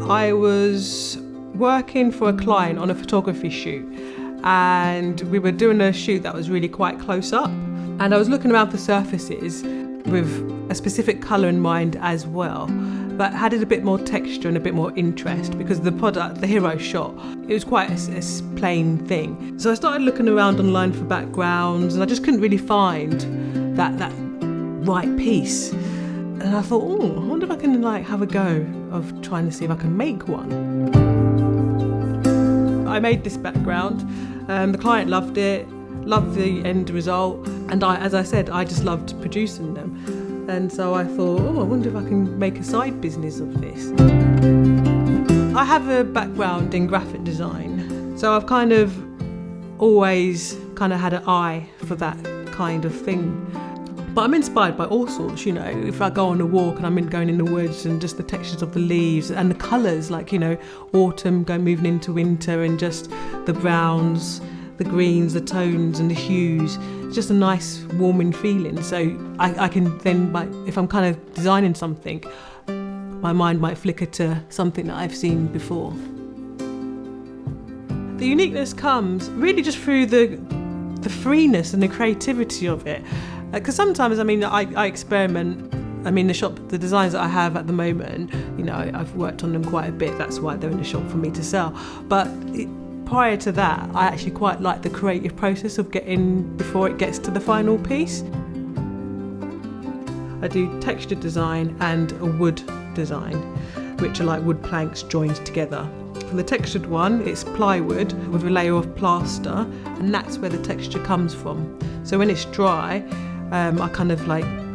I was working for a client on a photography shoot, and we were doing a shoot that was really quite close up, and I was looking around for surfaces with a specific colour in mind as well, that had a bit more texture and a bit more interest, because the product, the hero shot, it was quite a plain thing. So I started looking around online for backgrounds, and I just couldn't really find that right piece. And I thought, I wonder if I can have a go of trying to see if I can make one. I made this background. The client loved it, loved the end result, and as I said, I just loved producing them. And so I thought, I wonder if I can make a side business of this. I have a background in graphic design, so I've always had an eye for that kind of thing. But I'm inspired by all sorts, if I go on a walk and I'm going in the woods, and just the textures of the leaves and the colours, autumn moving into winter, and just the browns, the greens, the tones and the hues. It's just a nice warming feeling. So I can then, if I'm designing something, my mind might flicker to something that I've seen before. The uniqueness comes really just through the freeness and the creativity of it. Because sometimes, I experiment. The designs that I have at the moment, I've worked on them quite a bit. That's why they're in the shop for me to sell. But prior to that, I actually quite like the creative process of before it gets to the final piece. I do textured design and a wood design, which are like wood planks joined together. For the textured one, it's plywood with a layer of plaster, and that's where the texture comes from. So when it's dry, I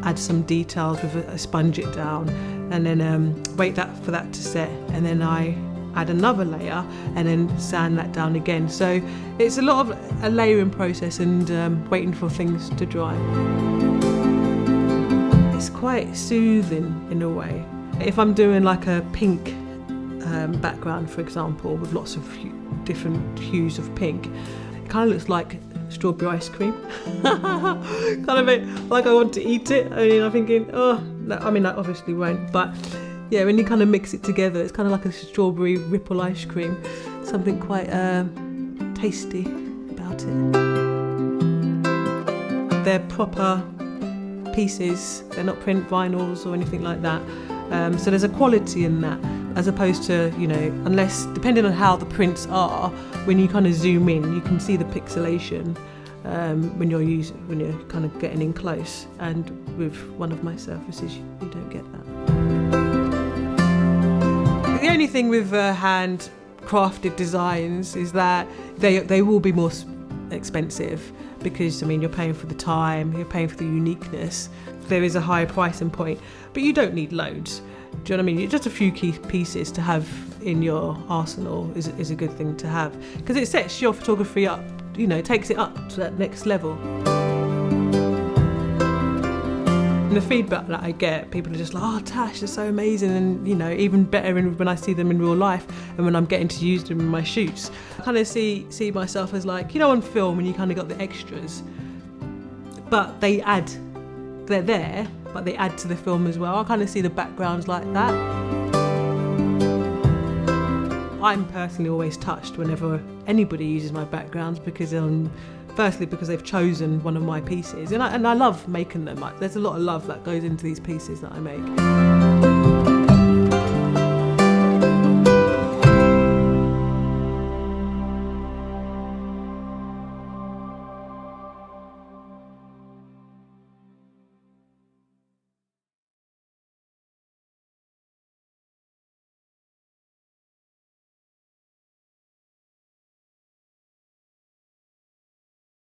add some details with I sponge it down, and then wait for that to set, and then I add another layer and then sand that down again. So it's a lot of a layering process and waiting for things to dry. It's quite soothing in a way. If I'm doing a pink background, for example, with lots of different hues of pink, it kind of looks like strawberry ice cream. Kind of like I want to eat it. I'm thinking, no, I obviously won't, but yeah, when you mix it together, it's kind of like a strawberry ripple ice cream. Something quite tasty about it. They're proper pieces. They're not print vinyls or anything like that. So there's a quality in that, as opposed to, unless, depending on how the prints are, when you zoom in, you can see the pixelation when you're getting in close. And with one of my surfaces, you don't get that. The only thing with handcrafted designs is that they will be more expensive, because you're paying for the time, you're paying for the uniqueness. There is a higher pricing point, but you don't need loads. Do you know what I mean? Just a few key pieces to have in your arsenal is a good thing to have, because it sets your photography up, takes it up to that next level. And the feedback that I get, people are just like, oh, Tash, they're so amazing, and even better when I see them in real life and when I'm getting to use them in my shoots. I see myself as on film, when you got the extras, but they're there, but they add to the film as well. I see the backgrounds like that. I'm personally always touched whenever anybody uses my backgrounds, because firstly because they've chosen one of my pieces, and I love making them. There's a lot of love that goes into these pieces that I make.